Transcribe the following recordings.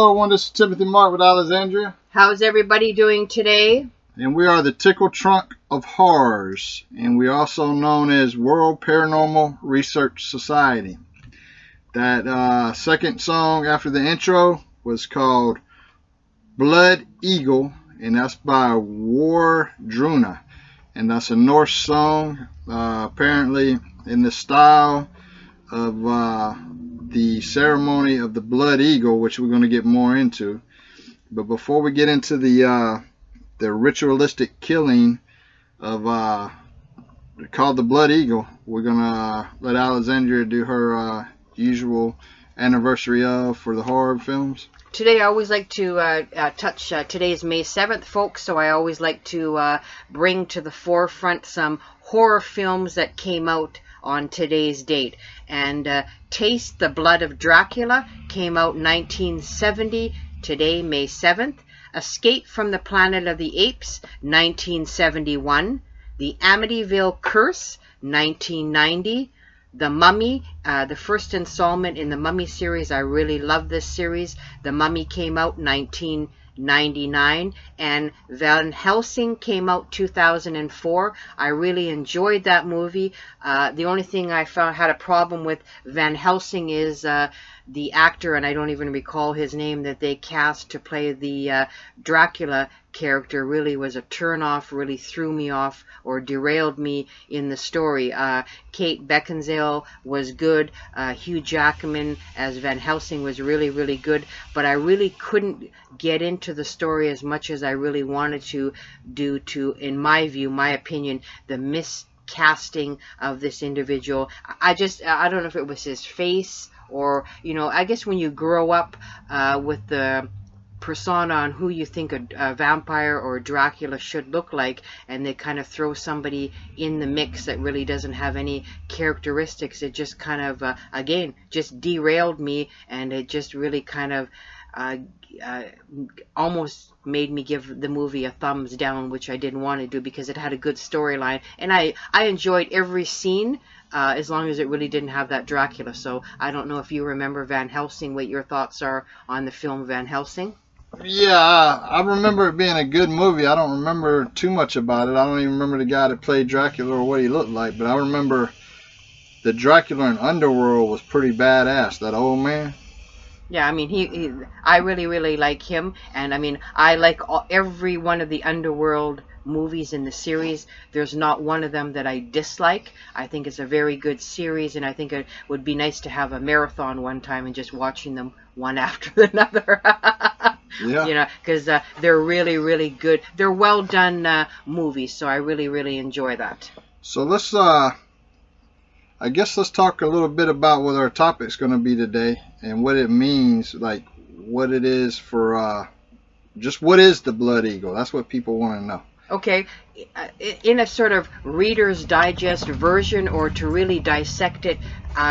Hello, everyone. This is Timothy Mark with Alexandria. How's everybody doing today? And we are the Tickle Trunk of Horrors. And we are also known as World Paranormal Research Society. That second song after the intro was called Blood Eagle. And that's by Wardruna. And that's a Norse song. Apparently in the style of the ceremony of the Blood Eagle, which we're going to get more into. But before we get into the ritualistic killing of called the Blood Eagle, we're going to let Alexandria do her usual anniversary for the horror films. Today I always like to touch, today's May 7th, folks, so I always like to bring to the forefront some horror films that came out on today's date. And Taste the Blood of Dracula came out 1970, today May 7th. Escape from the Planet of the Apes, 1971. The Amityville Curse, 1990. The Mummy, the first installment in the Mummy series. I really love this series. The Mummy came out 1999, and Van Helsing came out 2004. I really enjoyed that movie. The only thing I found had a problem with Van Helsing is the actor, and I don't even recall his name, that they cast to play the Dracula character really was a turn-off, really threw me off or derailed me in the story. Kate Beckinsale was good. Hugh Jackman as Van Helsing was really, really good. But I really couldn't get into the story as much as I really wanted to due to, in my view, my opinion, the miscasting of this individual. I don't know if it was his face or, you know, I guess when you grow up with the persona on who you think a vampire or a Dracula should look like, and they kind of throw somebody in the mix that really doesn't have any characteristics, it just kind of again just derailed me, and it just really kind of almost made me give the movie a thumbs down, which I didn't want to do because it had a good storyline, and I enjoyed every scene as long as it really didn't have that Dracula. So I don't know if you remember Van Helsing, what your thoughts are on the film Van Helsing. Yeah, I remember it being a good movie. I don't remember too much about it. I don't even remember the guy that played Dracula or what he looked like, but I remember the Dracula in Underworld was pretty badass, that old man. Yeah, I mean, I really, really like him, and I mean, I like every one of the Underworld movies in the series. There's not one of them that I dislike. I think it's a very good series, and I think it would be nice to have a marathon one time and just watching them one after another. Yeah. You know, because they're really, really good. They're well done movies, so I really, really enjoy that. So let's, I guess let's talk a little bit about what our topic's going to be today and what it means, like what it is for, just what is the Blood Eagle? That's what people want to know. Okay, in a sort of Reader's Digest version, or to really dissect it,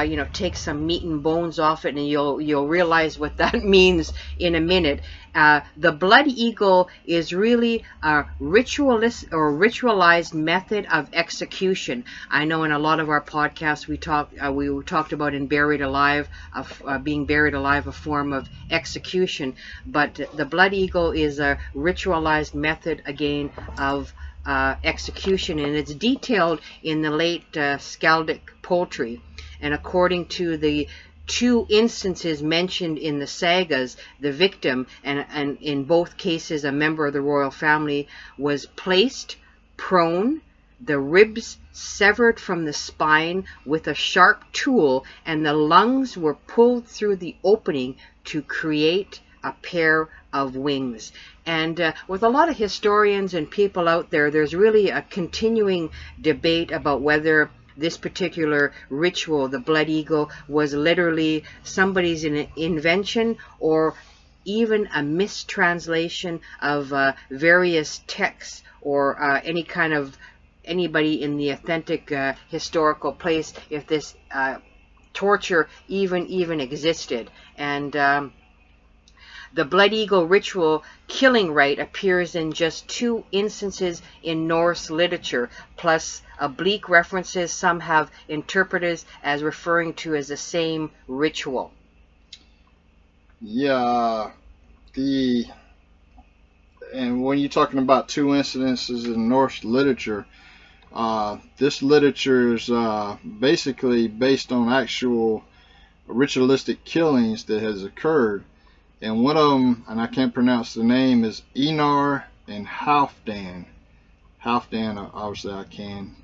you know, take some meat and bones off it, and you'll realize what that means in a minute. The Blood Eagle is really a ritualized method of execution. I know in a lot of our podcasts we talked about in Buried Alive, being buried alive, a form of execution. But the Blood Eagle is a ritualized method again of execution, and it's detailed in the late Skaldic poetry. And according to the two instances mentioned in the sagas, the victim, and in both cases a member of the royal family, was placed prone, the ribs severed from the spine with a sharp tool, and the lungs were pulled through the opening to create a pair of wings. And with a lot of historians and people out there, there's really a continuing debate about whether this particular ritual, the Blood Eagle, was literally somebody's invention or even a mistranslation of various texts, or anybody in the authentic historical place, if this torture even existed. And the Blood Eagle ritual killing rite appears in just 2 instances in Norse literature, plus oblique references some have interpreted as referring to as the same ritual. Yeah, the and when you're talking about two incidences in Norse literature, this literature is basically based on actual ritualistic killings that has occurred. And one of them, and I can't pronounce the name, is Einar and Halfdan. Halfdan, obviously I can.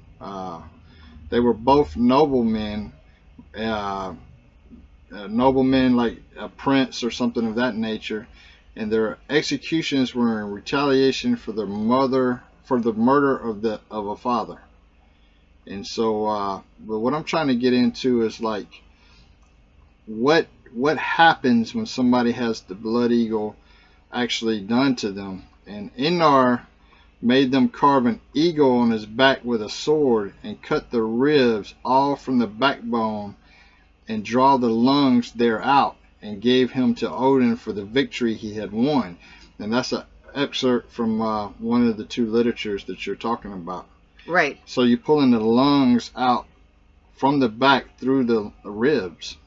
They were both noblemen, noblemen like a prince or something of that nature, and their executions were in retaliation for the murder of a father. And so, but what I'm trying to get into is like what happens when somebody has the blood eagle actually done to them. And Einar made them carve an eagle on his back with a sword and cut the ribs all from the backbone and draw the lungs there out, and gave him to Odin for the victory he had won. And that's an excerpt from one of the two literatures that you're talking about. Right. So you're pulling the lungs out from the back through the ribs.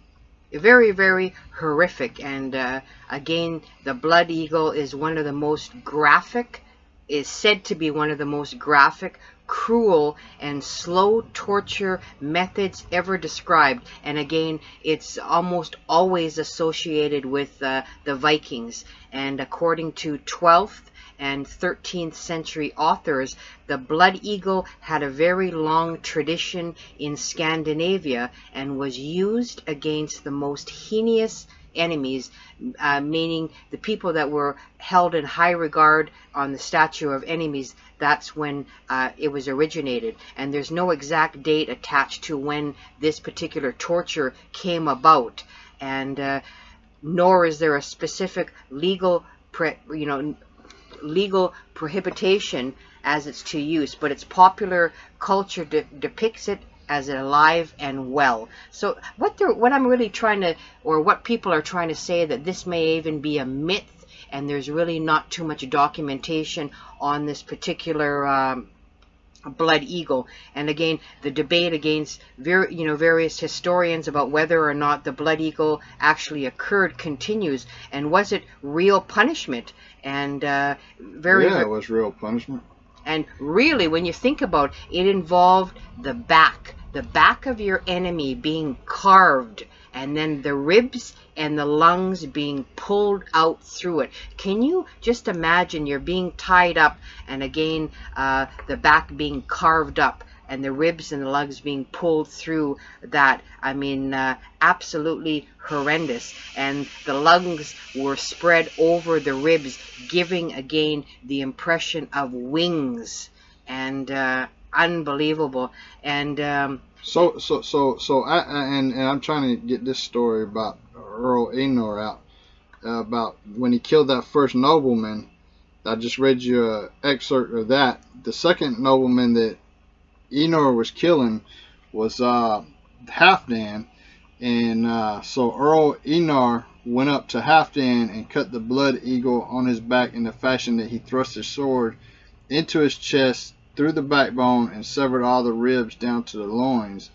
Very, very horrific. And again, the blood eagle is one of the most graphic, is said to be one of the most graphic, cruel, and slow torture methods ever described. And again, it's almost always associated with the Vikings. And according to 12th and 13th century authors, the blood eagle had a very long tradition in Scandinavia and was used against the most heinous enemies, meaning the people that were held in high regard on the statue of enemies. That's when it was originated. And there's no exact date attached to when this particular torture came about. And nor is there a specific legal prohibition as it's to use, but its popular culture depicts it as alive and well. So what I'm really trying to, or what people are trying to say, that this may even be a myth, and there's really not too much documentation on this particular blood eagle. And again, the debate against various historians about whether or not the blood eagle actually occurred continues. And was it real punishment? And it was real punishment. And really, when you think about it, it involved the back of your enemy being carved, and then the ribs and the lungs being pulled out through it. Can you just imagine you're being tied up, and again, the back being carved up, and the ribs and the lungs being pulled through that? I mean, absolutely horrendous. And the lungs were spread over the ribs, giving again the impression of wings, and unbelievable. And I'm trying to get this story about Earl Einar out, about when he killed that first nobleman. I just read you an excerpt of that. The second nobleman that Einar was killing was Halfdan, and so Earl Einar went up to Halfdan and cut the blood eagle on his back in the fashion that he thrust his sword into his chest through the backbone and severed all the ribs down to the loins,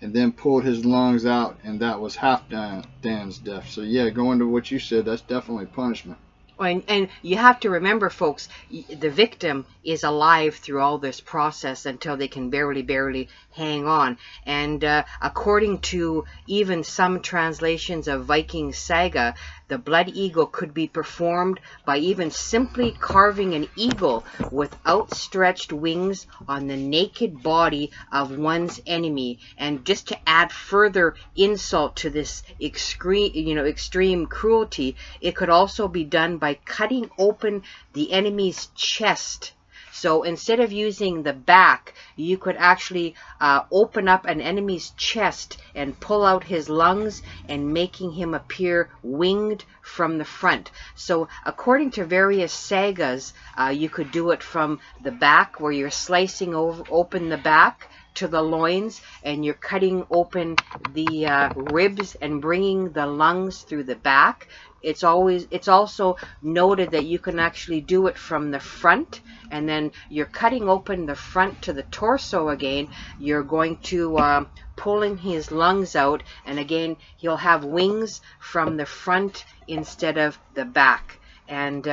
and then pulled his lungs out, and that was Halfdan's death. So yeah, going to what you said, that's definitely punishment. And you have to remember, folks, the victim is alive through all this process until they can barely hang on. And according to even some translations of Viking saga, the blood eagle could be performed by even simply carving an eagle with outstretched wings on the naked body of one's enemy. And just to add further insult to this extreme cruelty, it could also be done by cutting open the enemy's chest. So instead of using the back, you could actually open up an enemy's chest and pull out his lungs, and making him appear winged from the front. So according to various sagas, you could do it from the back, where you're slicing open the back to the loins, and you're cutting open the ribs and bringing the lungs through the back. It's also noted that you can actually do it from the front, and then you're cutting open the front to the torso again. You're going to pulling his lungs out, and again he'll have wings from the front instead of the back. And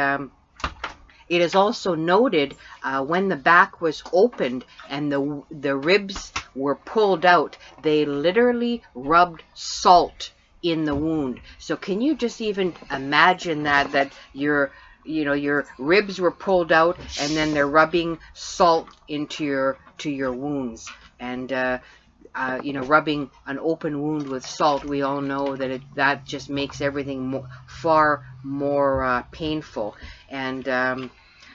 it is also noted when the back was opened and the ribs were pulled out, they literally rubbed salt in the wound. So can you just even imagine that your ribs were pulled out and then they're rubbing salt into your wounds. And rubbing an open wound with salt, we all know that just makes everything far more painful. And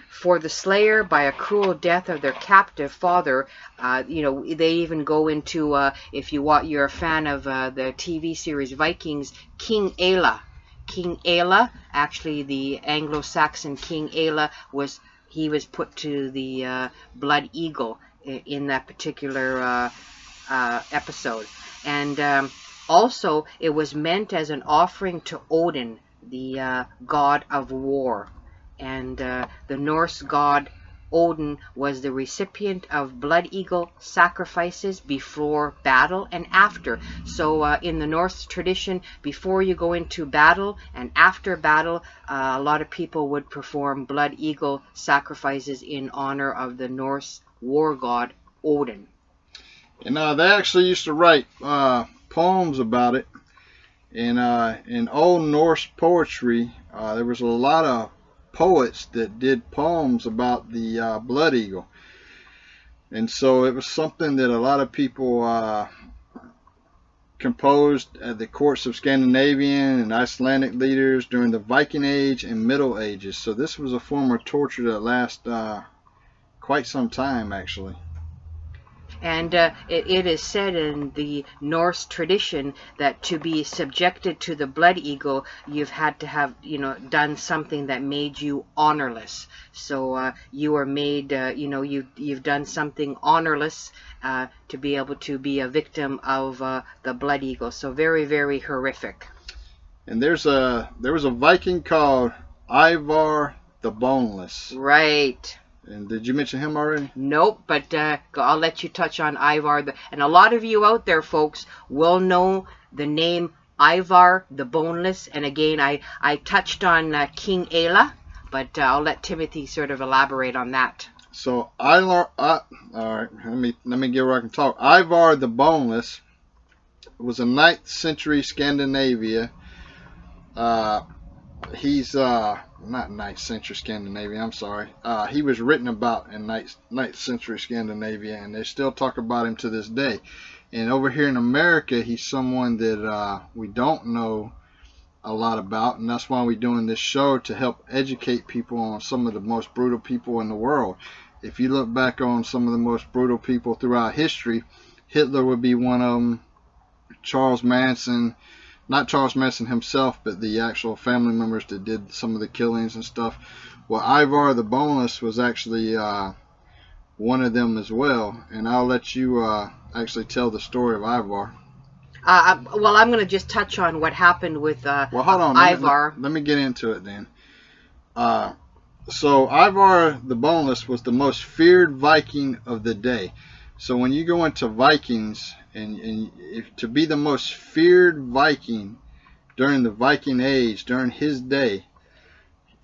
for the slayer by a cruel death of their captive father, they even go into, if you're a fan of the TV series Vikings, King Aela. King Aela, actually the Anglo-Saxon King Aela, was put to the blood eagle in that particular episode. And also it was meant as an offering to Odin, the god of war. And the Norse god Odin was the recipient of blood eagle sacrifices before battle and after. So in the Norse tradition, before you go into battle and after battle, a lot of people would perform blood eagle sacrifices in honor of the Norse war god Odin. And they actually used to write poems about it. In Old Norse poetry, there was a lot of poets that did poems about the blood eagle. And so it was something that a lot of people composed at the courts of Scandinavian and Icelandic leaders during the Viking Age and Middle Ages. So this was a form of torture that lasted quite some time, actually. And it is said in the Norse tradition that to be subjected to the blood eagle, you've had to have, done something that made you honorless. So you are made, you've done something honorless to be able to be a victim of the blood eagle. So very, very horrific. And there was a Viking called Ivarr the Boneless. Right. And did you mention him already? Nope, but I'll let you touch on Ivarr. And a lot of you out there, folks, will know the name Ivarr the Boneless. And again, I touched on King Aela, but I'll let Timothy sort of elaborate on that. So, all right, let me get where I can talk. Ivarr the Boneless was a 9th century Scandinavia. He's not 9th century Scandinavia, I'm sorry. He was written about in 9th century Scandinavia, and they still talk about him to this day. And over here in America, he's someone that we don't know a lot about, and that's why we're doing this show, to help educate people on some of the most brutal people in the world. If you look back on some of the most brutal people throughout history, Hitler would be one of them. Charles Manson, not Charles Manson himself, but the actual family members that did some of the killings and stuff. Well, Ivarr the Boneless was actually one of them as well. And I'll let you actually tell the story of Ivarr. Well, I'm going to just touch on what happened with well, hold on. Ivarr. Let me get into it then. So Ivarr the Boneless was the most feared Viking of the day. So when you go into Vikings, and to be the most feared Viking during the Viking Age, during his day,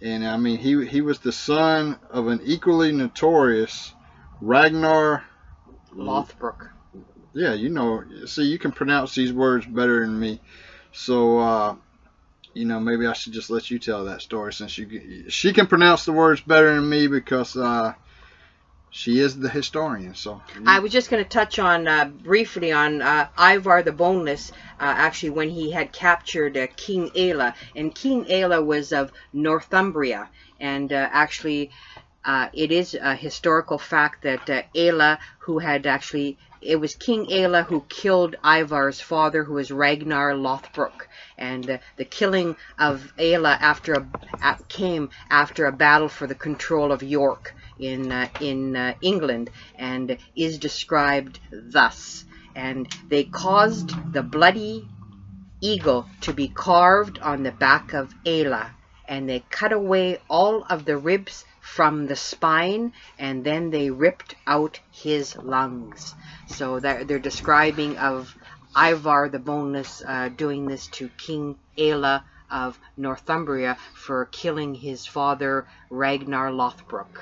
and I mean he was the son of an equally notorious Ragnar Lothbrok. Yeah, see, you can pronounce these words better than me. So maybe I should just let you tell that story, since she can pronounce the words better than me, because she is the historian. So I was just going to touch on briefly on Ivarr the Boneless, actually when he had captured King Aela. And King Aela was of Northumbria, and actually it is a historical fact that Aela, who had actually, it was King Aela who killed Ivar's father, who was Ragnar Lothbrok. And the killing of Aela came after a battle for the control of York in England, and is described thus. And they caused the bloody eagle to be carved on the back of Aela, and they cut away all of the ribs from the spine, and then they ripped out his lungs. So they're describing of Ivarr the Boneless doing this to King Aela of Northumbria for killing his father Ragnar Lothbrok.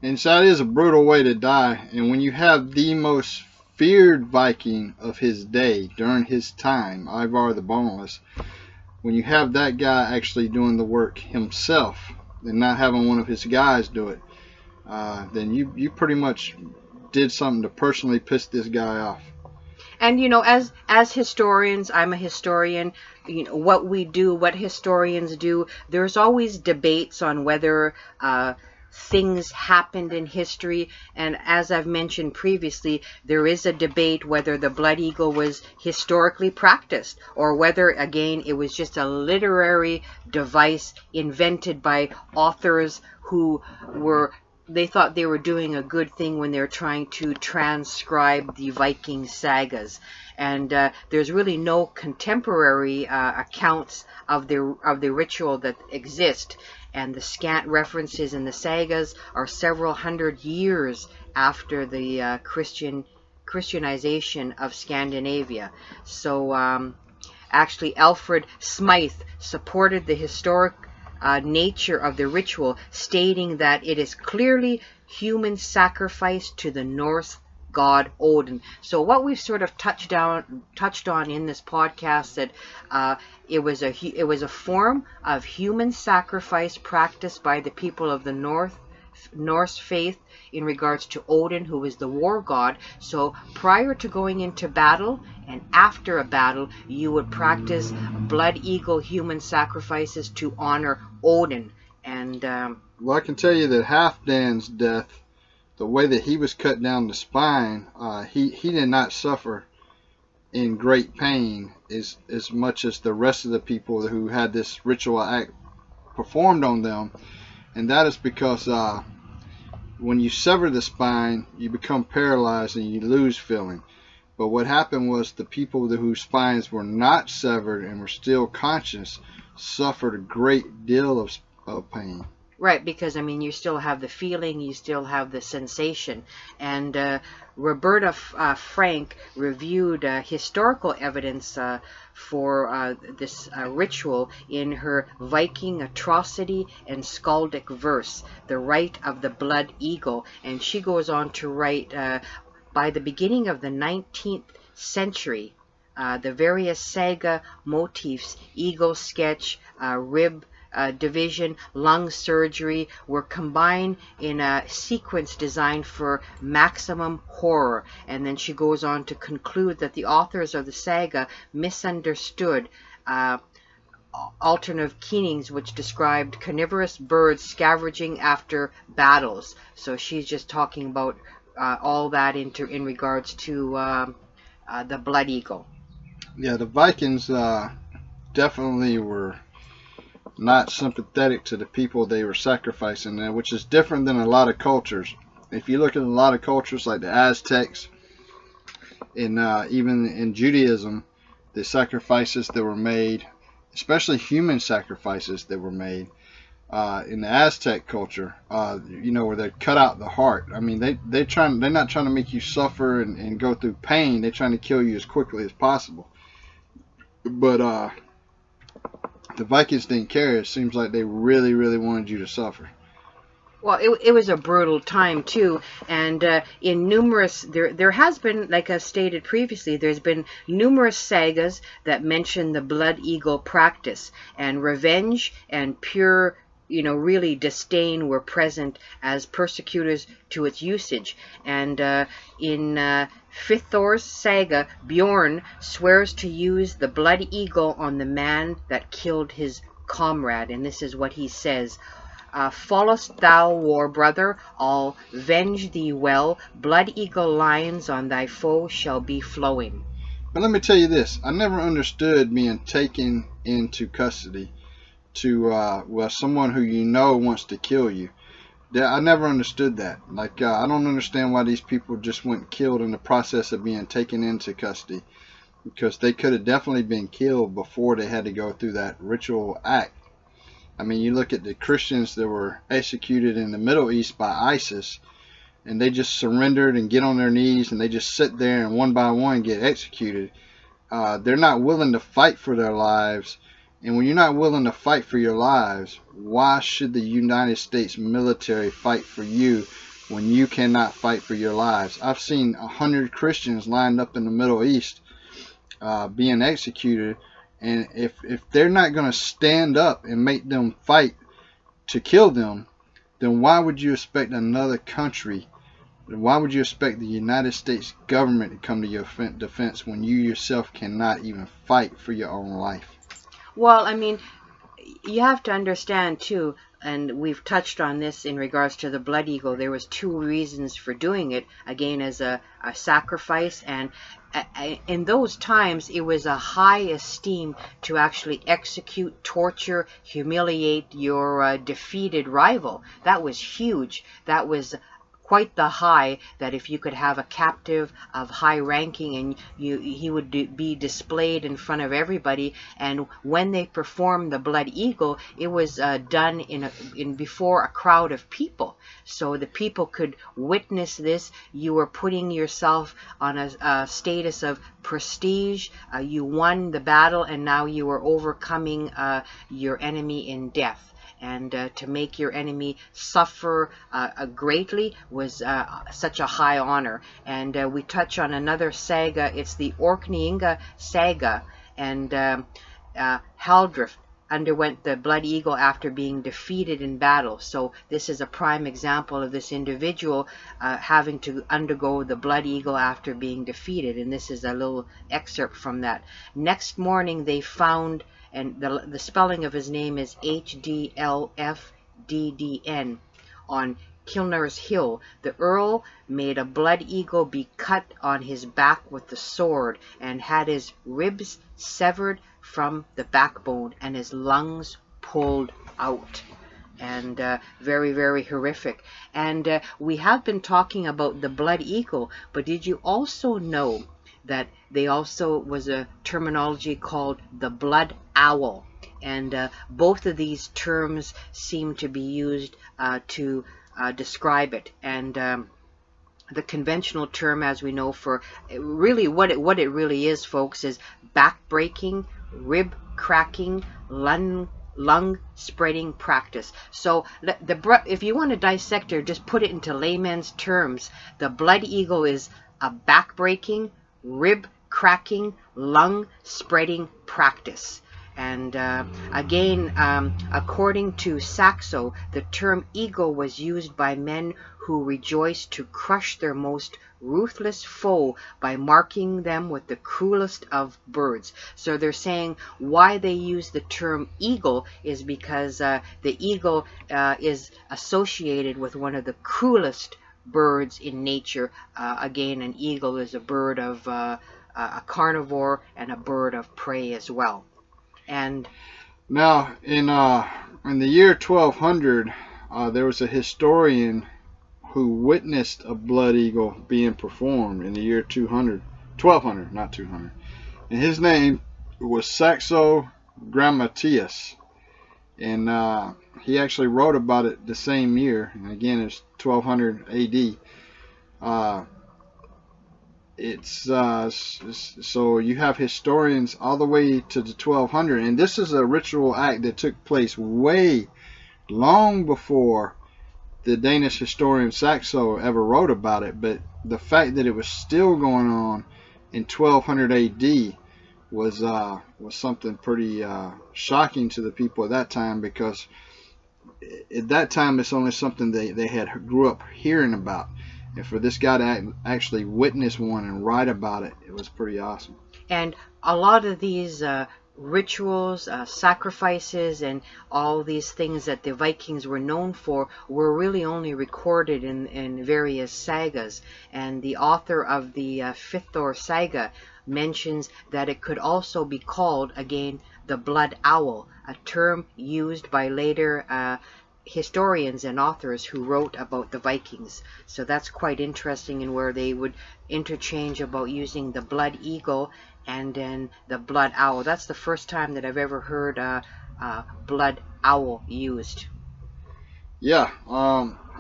And so that is a brutal way to die. And when you have the most feared Viking of his day during his time, Ivarr the Boneless, when you have that guy actually doing the work himself and not having one of his guys do it, then you pretty much did something to personally piss this guy off. And as historians, I'm a historian. What we do, what historians do, there's always debates on whether things happened in history. And as I've mentioned previously, there is a debate whether the blood eagle was historically practiced, or whether, again, it was just a literary device invented by authors who they thought they were doing a good thing when they were trying to transcribe the Viking sagas. And there's really no contemporary accounts of the ritual that exist. And the scant references in the sagas are several hundred years after the Christianization of Scandinavia. So actually, Alfred Smythe supported the historic nature of the ritual, stating that it is clearly human sacrifice to the Norse god Odin. So what we've sort of touched on in this podcast, that it was a form of human sacrifice practiced by the people of the Norse faith in regards to Odin, who is the war god. So prior to going into battle and after a battle, you would practice blood eagle human sacrifices to honor Odin. And well, I can tell you that Halfdan's death, the way that he was cut down the spine, he did not suffer in great pain as much as the rest of the people who had this ritual act performed on them. And that is because when you sever the spine, you become paralyzed and you lose feeling. But what happened was the people whose spines were not severed and were still conscious suffered a great deal of pain. Right, because you still have the feeling, you still have the sensation. And Roberta Frank reviewed historical evidence for this ritual in her Viking atrocity and skaldic verse, The Rite of the Blood Eagle. And she goes on to write, by the beginning of the 19th century, the various saga motifs, eagle sketch, rib division, lung surgery, were combined in a sequence designed for maximum horror. And then she goes on to conclude that the authors of the saga misunderstood alternative keenings which described carnivorous birds scavenging after battles. So she's just talking about all that in regards to the blood eagle. Yeah, the Vikings definitely were not sympathetic to the people they were sacrificing, which is different than a lot of cultures. If you look at a lot of cultures like the Aztecs, and even in Judaism, the sacrifices that were made, especially human sacrifices that were made in the Aztec culture, where they cut out the heart. They're not trying to make you suffer and go through pain. They're trying to kill you as quickly as possible. But the Vikings didn't care. It seems like they really, really wanted you to suffer. Well, it was a brutal time too, and in numerous there has been, like I stated previously, there's been numerous sagas that mention the blood eagle practice, and revenge and pure really disdain were present as persecutors to its usage. And in Fithor's saga, Bjorn swears to use the blood eagle on the man that killed his comrade, and this is what he says: "Fallest thou, war brother, I'll venge thee well. Blood eagle lines on thy foe shall be flowing." But let me tell you this: I never understood being taken into custody to someone who wants to kill you. I never understood that. I don't understand why these people just weren't killed in the process of being taken into custody, because they could have definitely been killed before they had to go through that ritual act. You look at the Christians that were executed in the Middle East by ISIS, and they just surrendered and get on their knees, and they just sit there and one by one get executed. They're not willing to fight for their lives And when you're not willing to fight for your lives, why should the United States military fight for you when you cannot fight for your lives? I've seen 100 Christians lined up in the Middle East being executed, and if they're not going to stand up and make them fight to kill them, then why would you expect another country, why would you expect the United States government to come to your defense when you yourself cannot even fight for your own life? Well, I mean, you have to understand too, and we've touched on this in regards to the blood eagle. There was two reasons for doing it, again as a sacrifice, and in those times it was a high esteem to actually execute, torture, humiliate your defeated rival. That was huge. That was quite the high, that if you could have a captive of high ranking and he would be displayed in front of everybody. And when they performed the blood eagle, it was done in before a crowd of people, so the people could witness this. You were putting yourself on a status of prestige. You won the battle, and now you were overcoming your enemy in death. And to make your enemy suffer greatly was such a high honor. And we touch on another saga. It's the Orkneyinga saga. And Haldref underwent the blood eagle after being defeated in battle. So this is a prime example of this individual having to undergo the blood eagle after being defeated. And this is a little excerpt from that. Next morning they found, and the spelling of his name is Hdlfddn, on Kilner's Hill. The Earl made a blood eagle be cut on his back with the sword, and had his ribs severed from the backbone and his lungs pulled out. And very, very horrific. And we have been talking about the blood eagle, but did you also know that they also was a terminology called the blood owl? And both of these terms seem to be used to describe it. And the conventional term, as we know, for really what it really is, folks, is back breaking, rib cracking, lung spreading practice. So if you want to dissect or just put it into layman's terms, the blood eagle is a back breaking, rib cracking, lung spreading practice. And again, according to Saxo, the term eagle was used by men who rejoiced to crush their most ruthless foe by marking them with the cruelest of birds. So they're saying why they use the term eagle is because the eagle is associated with one of the cruelest birds in nature. Again, an eagle is a bird of a carnivore and a bird of prey as well. And now in the year 1200, there was a historian who witnessed a blood eagle being performed in the year 1200, not 200. And his name was Saxo Grammateus. And he actually wrote about it the same year. And again, it's 1200 AD. So you have historians all the way to the 1200, and this is a ritual act that took place way long before the Danish historian Saxo ever wrote about it. But the fact that it was still going on in 1200 AD was something pretty shocking to the people at that time, because at that time it's only something they had grew up hearing about. And for this guy to actually witness one and write about it, it was pretty awesome. And a lot of these rituals, sacrifices, and all these things that the Vikings were known for were really only recorded in various sagas. And the author of the Fifth Saga mentions that it could also be called, again, the blood owl, a term used by later historians and authors who wrote about the Vikings. So that's quite interesting, in where they would interchange about using the blood eagle and then the blood owl. That's the first time that I've ever heard blood owl used. Yeah.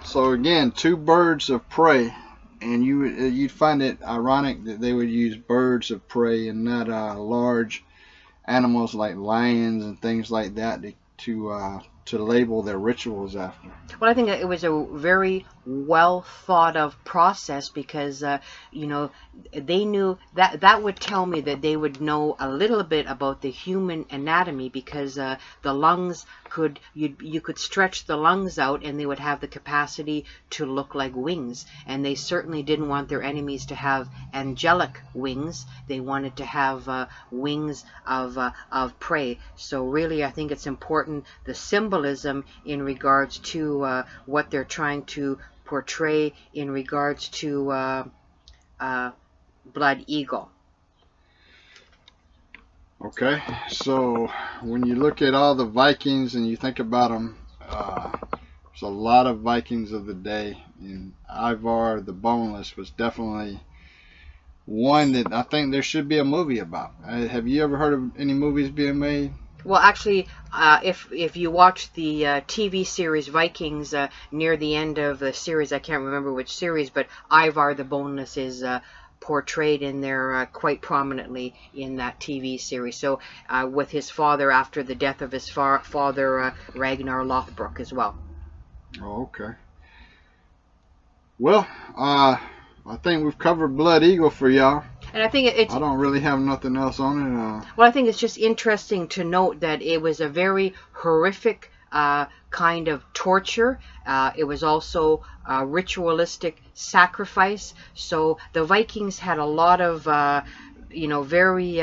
So again, two birds of prey, and you'd find it ironic that they would use birds of prey and not large animals like lions and things like that to label their rituals after. Well, I think it was a very well thought of process because, you know, they knew that would tell me that they would know a little bit about the human anatomy because the lungs you could stretch the lungs out and they would have the capacity to look like wings. And they certainly didn't want their enemies to have angelic wings. They wanted to have wings of prey. So really, I think it's important the symbolism in regards to what they're trying to portray in regards to blood eagle. Okay, so when you look at all the Vikings and you think about them, there's a lot of Vikings of the day, and Ivarr the Boneless was definitely one that I think there should be a movie about. Have you ever heard of any movies being made? Well, actually, if you watch the TV series Vikings, near the end of the series, I can't remember which series, but Ivarr the Boneless is portrayed in there quite prominently in that TV series. So with his father after the death of his father, Ragnar Lothbrok as well. Oh, okay. Well, I think we've covered Blood Eagle for y'all. And I think it's... I don't really have nothing else on it. Well, I think it's just interesting to note that it was a very horrific kind of torture. It was also a ritualistic sacrifice. So the Vikings had a lot of, very,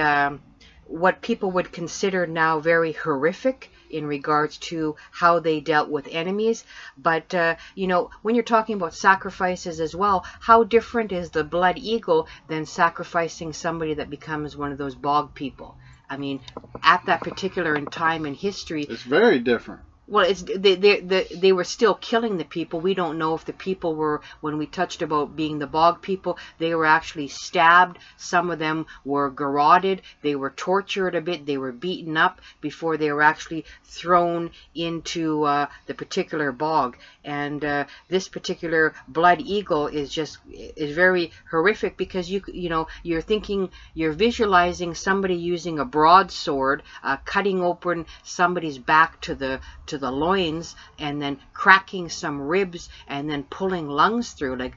what people would consider now very horrific in regards to how they dealt with enemies. But, when you're talking about sacrifices as well, how different is the blood eagle than sacrificing somebody that becomes one of those bog people? I mean, at that particular time in history... It's very different. Well, they were still killing the people. We don't know if the people were, when we touched about being the bog people, they were actually stabbed. Some of them were garroted. They were tortured a bit. They were beaten up before they were actually thrown into the particular bog. And this particular blood eagle is very horrific because you're visualizing somebody using a broadsword, cutting open somebody's back to the loins and then cracking some ribs and then pulling lungs through. Like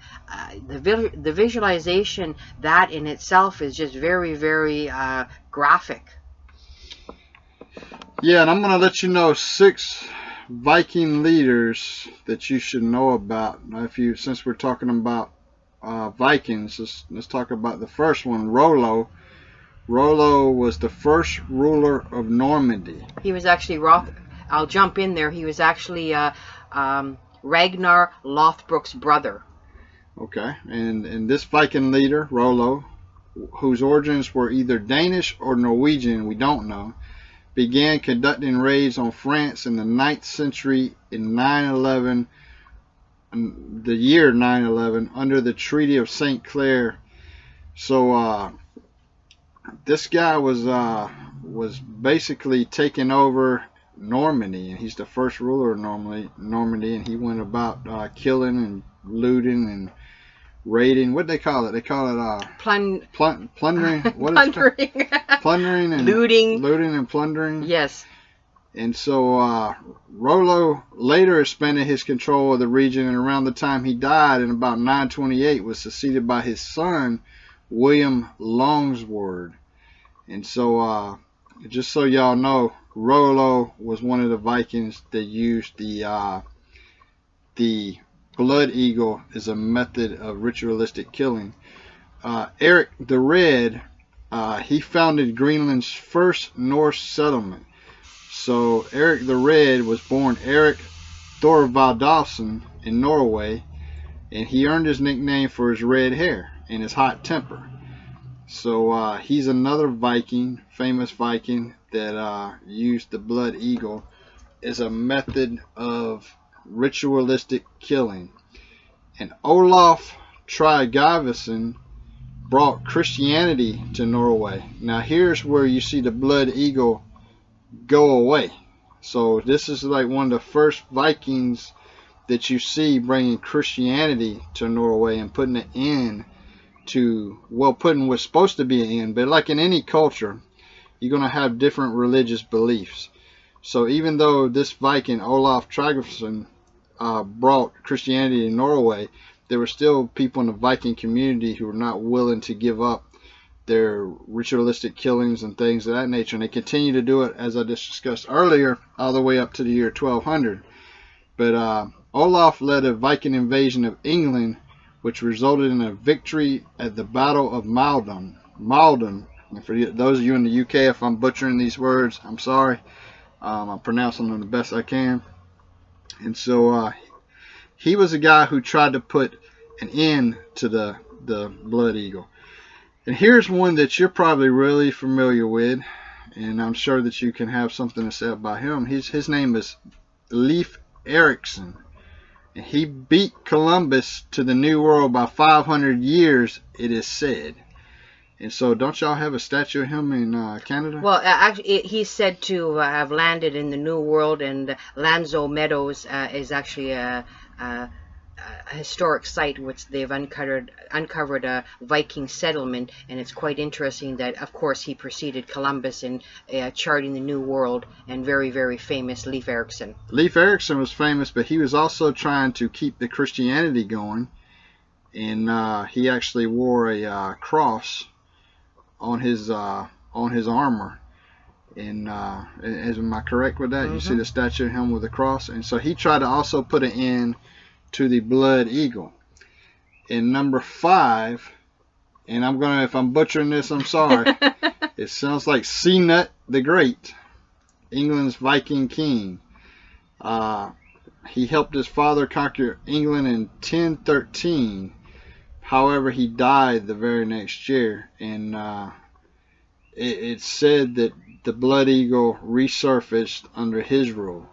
the visualization, that in itself is just very, very graphic. Yeah, and I'm going to let you know 6 Viking leaders that you should know about. Since we're talking about Vikings, let's talk about the first one, Rollo. Rollo was the first ruler of Normandy. He was actually I'll jump in there. He was actually Ragnar Lothbrok's brother. Okay, and this Viking leader, Rollo, whose origins were either Danish or Norwegian, we don't know, began conducting raids on France in the 9th century in the year 911, under the Treaty of St. Clair. So this guy was basically taking over Normandy, and he's the first ruler of Normandy, and he went about killing and looting and raiding. What they call it? They call it plundering. What plundering. Is it? Plundering and looting and plundering. Yes. And so Rollo later expanded his control of the region, and around the time he died in about 928 was succeeded by his son William Longsword. And so just so y'all know, Rollo was one of the Vikings that used the blood eagle as a method of ritualistic killing. Eric the Red, he founded Greenland's first Norse settlement. So Eric the Red was born Eric Thorvaldsson in Norway, and he earned his nickname for his red hair and his hot temper. So he's another Viking, famous Viking, that used the blood eagle as a method of ritualistic killing. And Olaf Tryggvason brought Christianity to Norway. Now here's where you see the blood eagle go away. So this is like one of the first Vikings that you see bringing Christianity to Norway and putting an end to, well, putting what's supposed to be an end. But like in any culture, you're going to have different religious beliefs. So even though this Viking, Olaf Tryggvason, brought Christianity to Norway, there were still people in the Viking community who were not willing to give up their ritualistic killings and things of that nature. And they continue to do it, as I just discussed earlier, all the way up to the year 1200. But Olaf led a Viking invasion of England, which resulted in a victory at the Battle of Maldon. And for those of you in the UK, if I'm butchering these words, I'm sorry. I'm pronouncing them the best I can. And so he was a guy who tried to put an end to the blood eagle. And here's one that you're probably really familiar with, and I'm sure that you can have something to say about him. His name is Leif Erikson. And he beat Columbus to the New World by 500 years, it is said. And so, don't y'all have a statue of him in Canada? Well, actually, he's said to have landed in the New World, and Lanzo Meadows is actually a historic site which they've uncovered a Viking settlement, and it's quite interesting that, of course, he preceded Columbus in charting the New World, and very, very famous Leif Erikson. Leif Erikson was famous, but he was also trying to keep the Christianity going, and he actually wore a cross on his armor. And am I correct with that? Mm-hmm. You see the statue of him with a cross, and so he tried to also put an end to the blood eagle. In number 5, and if I'm butchering this, I'm sorry. It sounds like Cnut the Great, England's Viking king. He helped his father conquer England in 1013. However, he died the very next year, and it's said that the blood eagle resurfaced under his rule.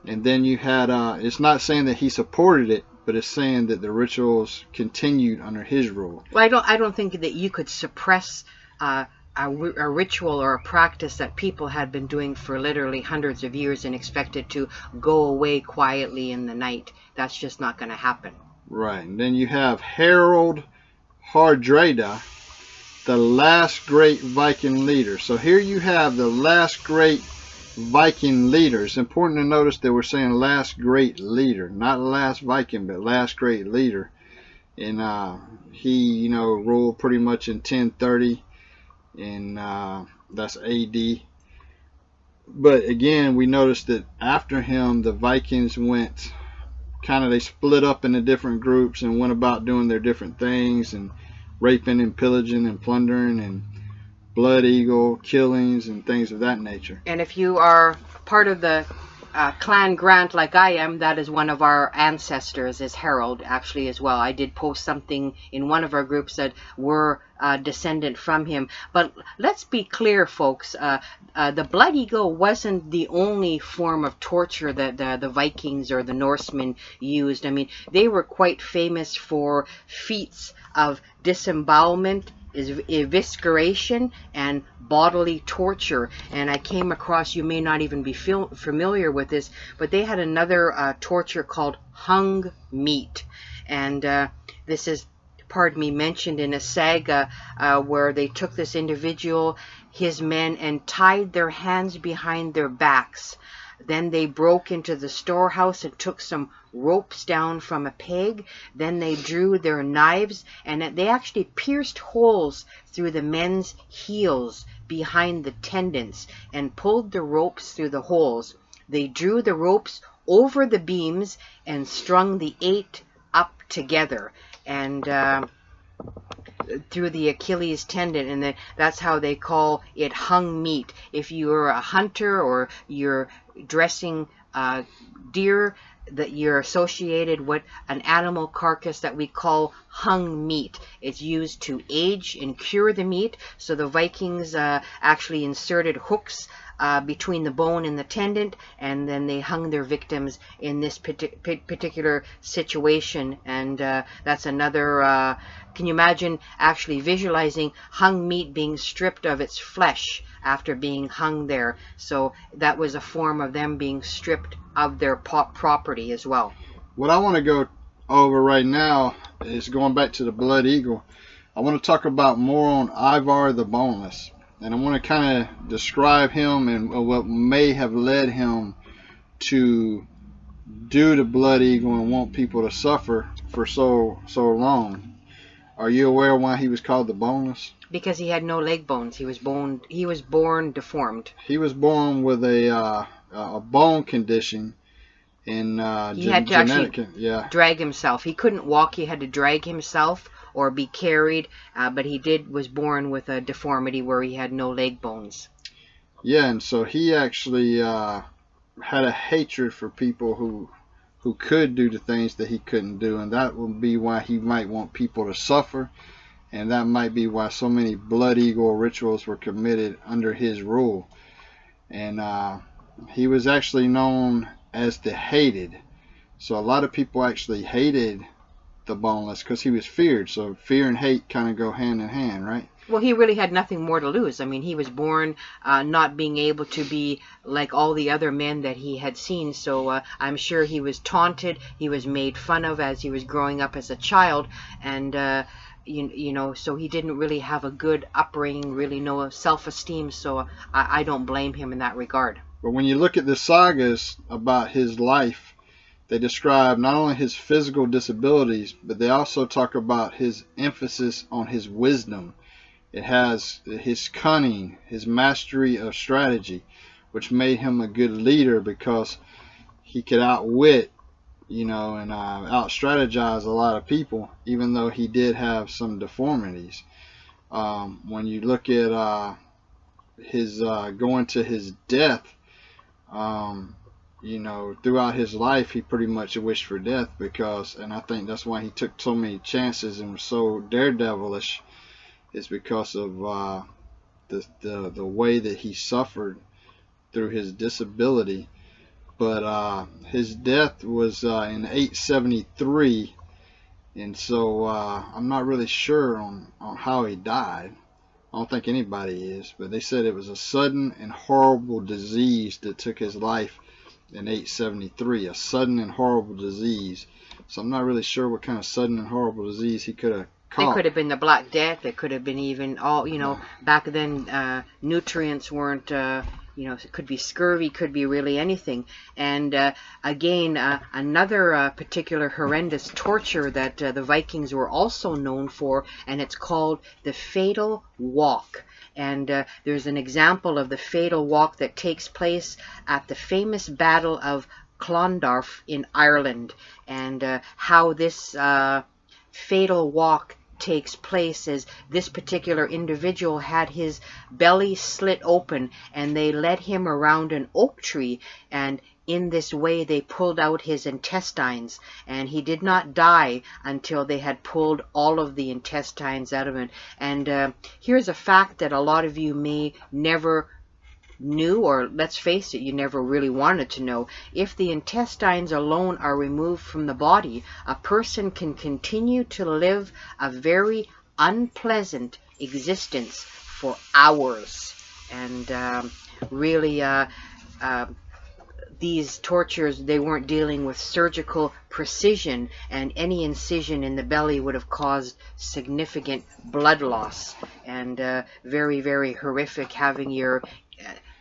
And then you had, it's not saying that he supported it, but it's saying that the rituals continued under his rule. Well, I don't think that you could suppress a ritual or a practice that people had been doing for literally hundreds of years and expect it to go away quietly in the night. That's just not going to happen. Right. And then you have Harold Hardrada, the last great Viking leader. So here you have the last great Viking leader. It's important to notice that we're saying last great leader, not last Viking, but last great leader. And he, ruled pretty much in 1030, and that's AD. But again, we noticed that after him, the Vikings they split up into different groups and went about doing their different things, and raping and pillaging and plundering and blood eagle killings and things of that nature. And if you are part of the Clan Grant like I am, that is one of our ancestors, is Harold, actually, as well. I did post something in one of our groups that we're descendant from him. But let's be clear, folks, the blood eagle wasn't the only form of torture that the Vikings or the Norsemen used. I mean, they were quite famous for feats of disembowelment, evisceration, and bodily torture. And I came across, you may not even be familiar with this, but they had another torture called hung meat. And this is, pardon me, mentioned in a saga where they took this individual, his men, and tied their hands behind their backs. Then they broke into the storehouse and took some ropes down from a peg. Then they drew their knives, and they actually pierced holes through the men's heels behind the tendons and pulled the ropes through the holes. They drew the ropes over the beams and strung the 8 up together and through the Achilles tendon, and that's how they call it hung meat. If you're a hunter or you're dressing deer, that you're associated with an animal carcass that we call hung meat. It's used to age and cure the meat. So the Vikings actually inserted hooks between the bone and the tendon, and then they hung their victims in this particular situation. And that's another, can you imagine actually visualizing hung meat being stripped of its flesh after being hung there? So that was a form of them being stripped of their property as well. What I want to go over right now is going back to the blood eagle. I want to talk about more on Ivarr the Boneless. and I want to kind of describe him and what may have led him to do the blood eagle and want people to suffer for so long. Are you aware why he was called the boneless? Because he had no leg bones. He was born deformed. He was born with a bone condition. In he had to actually drag himself. He couldn't walk. He had to drag himself or be carried. But he was born with a deformity where he had no leg bones. Yeah, and so he actually had a hatred for people who could do the things that he couldn't do, and that would be why he might want people to suffer, and that might be why so many blood eagle rituals were committed under his rule. And he was actually known as the hated. So a lot of people actually hated the boneless because he was feared. So fear and hate kind of go hand in hand, right? Well, he really had nothing more to lose. I mean, he was born not being able to be like all the other men that he had seen. So I'm sure he was taunted. He was made fun of as he was growing up as a child. And, you know, so he didn't really have a good upbringing, really no self-esteem. So I don't blame him in that regard. But when you look at the sagas about his life, they describe not only his physical disabilities, but they also talk about his emphasis on his wisdom. It has his cunning, his mastery of strategy, which made him a good leader because he could outwit, you know, and out-strategize a lot of people, even though he did have some deformities. When you look at his going to his death, you know, throughout his life, he pretty much wished for death because, and I think that's why he took so many chances and was so daredevilish, is because of the way that he suffered through his disability. But his death was in 873, and so I'm not really sure on how he died. I don't think anybody is, but they said it was a sudden and horrible disease that took his life in 873, a sudden and horrible disease. So I'm not really sure what kind of sudden and horrible disease he could have caught. It could have been the Black Death. It could have been even all, you know, back then nutrients weren't, you know, it could be scurvy, could be really anything. And again, another particular horrendous torture that the Vikings were also known for, and it's called the fatal walk. And there's an example of the fatal walk that takes place at the famous Battle of Clondarf in Ireland. And how this fatal walk takes place is this particular individual had his belly slit open, and they led him around an oak tree, and in this way they pulled out his intestines, and he did not die until they had pulled all of the intestines out of him. And here's a fact that a lot of you may never knew, or let's face it, you never really wanted to know. If the intestines alone are removed from the body, a person can continue to live a very unpleasant existence for hours. And really these tortures, they weren't dealing with surgical precision, and any incision in the belly would have caused significant blood loss. And very, very horrific, having your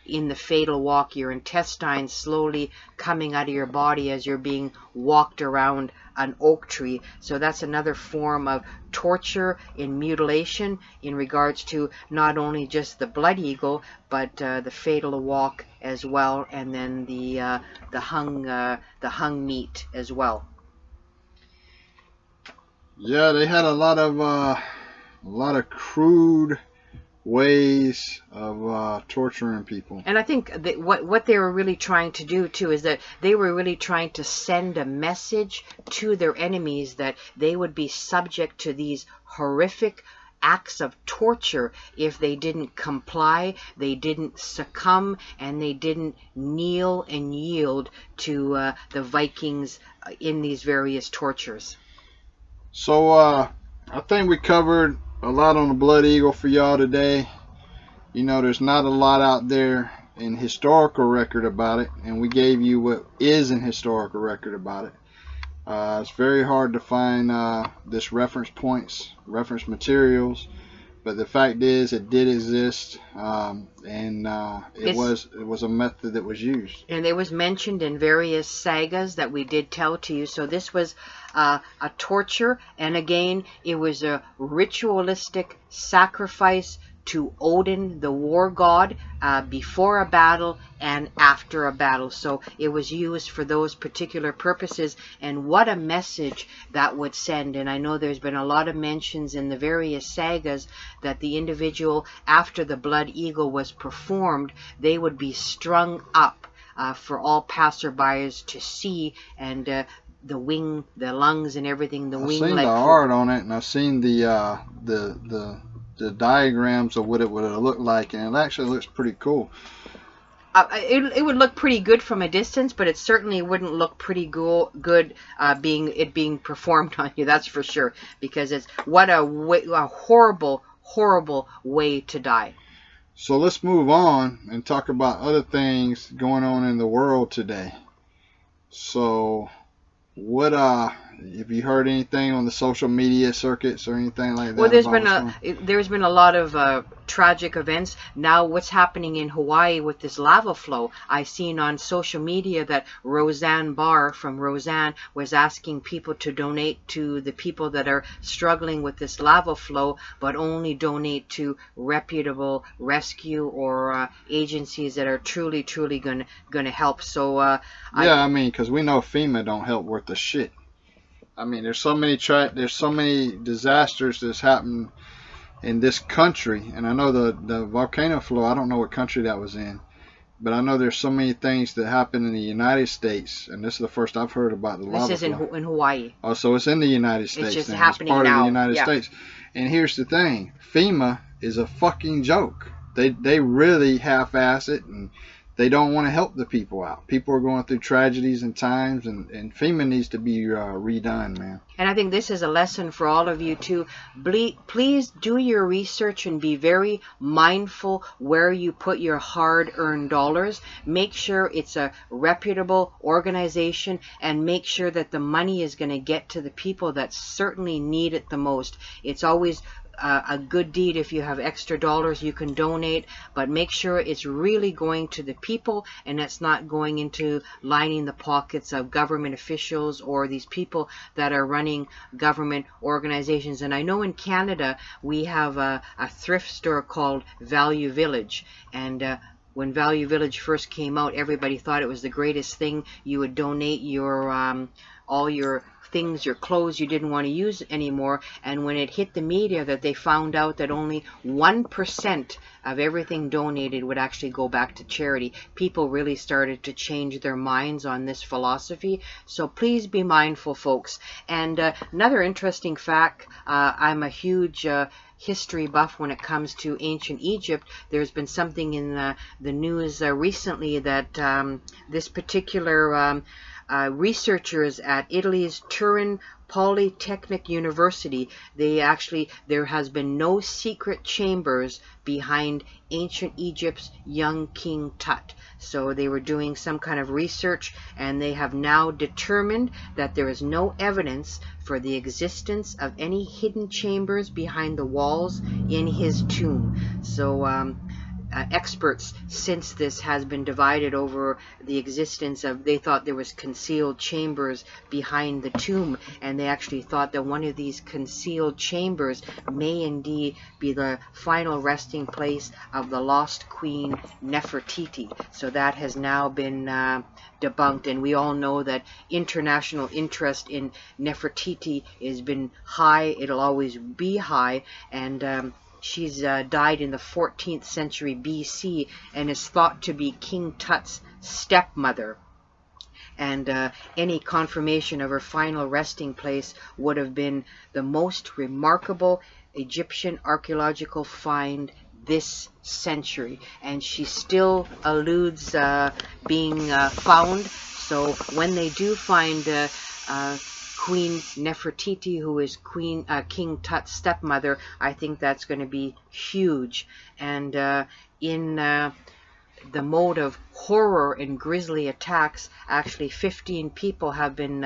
in the fatal walk, your intestines slowly coming out of your body as you're being walked around an oak tree. So that's another form of torture in mutilation in regards to not only just the blood eagle, but the fatal walk as well, and then the hung meat as well. Yeah, they had a lot of crude ways of torturing people. And I think that what they were really trying to do too is that they were really trying to send a message to their enemies that they would be subject to these horrific acts of torture if they didn't comply, they didn't succumb, and they didn't kneel and yield to the Vikings in these various tortures. So I think we covered a lot on the blood eagle for y'all today. You know, there's not a lot out there in historical record about it, and we gave you what is in historical record about it. It's very hard to find this reference points, reference materials, But the fact is, it did exist, and it was a method that was used. And it was mentioned in various sagas that we did tell to you. So this was a torture, and again, it was a ritualistic sacrifice to Odin, the war god, before a battle and after a battle. So it was used for those particular purposes, and what a message that would send. And I know there's been a lot of mentions in the various sagas that the individual, after the blood eagle was performed, they would be strung up for all passerbyers to see, and the wing, the lungs and everything, the wing. I've seen like the art on it, and I've seen the diagrams of what it would have looked like, and it actually looks pretty cool. It would look pretty good from a distance, but it certainly wouldn't look pretty good being performed on you. That's for sure, because it's what a horrible way to die. So let's move on and talk about other things going on in the world today. So what have you heard anything on the social media circuits or anything like that? Well, there's been a lot of tragic events. Now what's happening in Hawaii with this lava flow? I seen on social media that Roseanne Barr from Roseanne was asking people to donate to the people that are struggling with this lava flow, but only donate to reputable rescue or agencies that are truly gonna help. So I mean, because we know FEMA don't help worth a shit. I mean, there's so many disasters that's happened in this country, and I know the volcano flow. I don't know what country that was in, but I know there's so many things that happen in the United States, and this is the first I've heard about the lava flow. This is in Hawaii. Oh, so it's in the United States. It's just then. happening it's part now. of the United States. And here's the thing: FEMA is a fucking joke. They really half-ass it, and they don't want to help the people out. People are going through tragedies and times, and FEMA needs to be redone, man. And I think this is a lesson for all of you too. Please do your research and be very mindful where you put your hard-earned dollars. Make sure it's a reputable organization, and make sure that the money is going to get to the people that certainly need it the most. It's always a good deed. If you have extra dollars, you can donate, but make sure it's really going to the people, and it's not going into lining the pockets of government officials or these people that are running government organizations. And I know in Canada we have a thrift store called Value Village, and when Value Village first came out, everybody thought it was the greatest thing. You would donate your all your things, your clothes you didn't want to use anymore, and when it hit the media that they found out that only 1% of everything donated would actually go back to charity, people really started to change their minds on this philosophy. So please be mindful, folks. And another interesting fact, I'm a huge history buff when it comes to ancient Egypt. There's been something in the news recently that this particular researchers at Italy's Turin Polytechnic University, there has been no secret chambers behind ancient Egypt's young King Tut. So they were doing some kind of research, and they have now determined that there is no evidence for the existence of any hidden chambers behind the walls in his tomb. So experts since this has been divided over the existence of, they thought there was concealed chambers behind the tomb, and they actually thought that one of these concealed chambers may indeed be the final resting place of the lost queen Nefertiti. So that has now been debunked, and we all know that international interest in Nefertiti has been high. It'll always be high, and she's died in the 14th century BC and is thought to be King Tut's stepmother. And any confirmation of her final resting place would have been the most remarkable Egyptian archaeological find this century. And she still eludes being found. So when they do find Queen Nefertiti, who is King Tut's stepmother, I think that's going to be huge. And in the mode of horror and grisly attacks, actually 15 people have been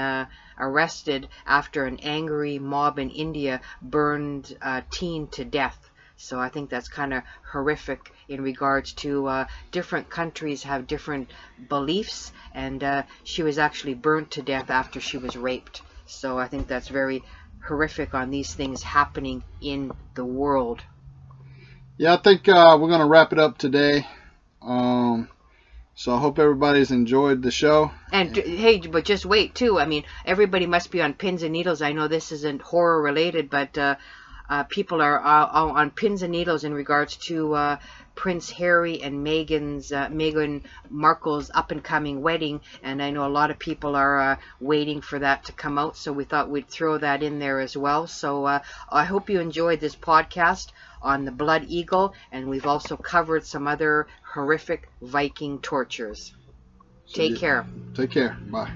arrested after an angry mob in India burned a teen to death. So I think that's kind of horrific in regards to different countries have different beliefs, and she was actually burnt to death after she was raped. So I think that's very horrific on these things happening in the world. Yeah, I think we're going to wrap it up today. So I hope everybody's enjoyed the show. And hey, but just wait too. I mean, everybody must be on pins and needles. I know this isn't horror related, but people are on pins and needles in regards to Prince Harry and Meghan Markle's up and coming wedding. And I know a lot of people are waiting for that to come out. So we thought we'd throw that in there as well. So I hope you enjoyed this podcast on the Blood Eagle, and we've also covered some other horrific Viking tortures. Take care. Take care. Bye.